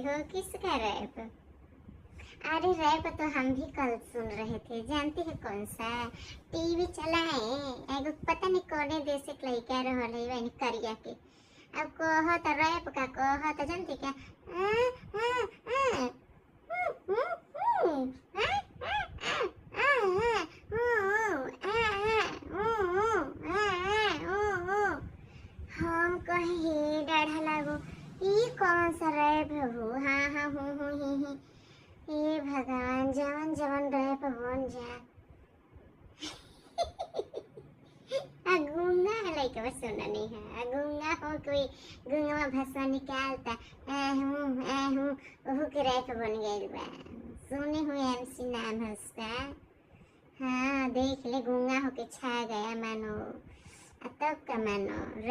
हो, किसका रैप? अरे रैप तो हम भी कल सुन रहे थे, जानती है कौन सा? टीवी चला है एगो, पता नहीं कौने देश के लड़का रहल है वही करिया के। अब कहत रैप का कहत, जानती क्या? हम कहे डाढ़ा लागो, ई कौन सा रैप हो? हाँ हाँ हूँ ही। हे भगवान, जवन जवन रैप बन जा। गूंगा है लइकवा, सुना नहीं है। गूंगा हो कोई गूंगा भाषा निकालता, ओहू के रैप बन गइल बा। सुने हुए एमसी नाम है उसका। हाँ देख ले, गूंगा होके छा गया मानो। अब तब का मानो रैप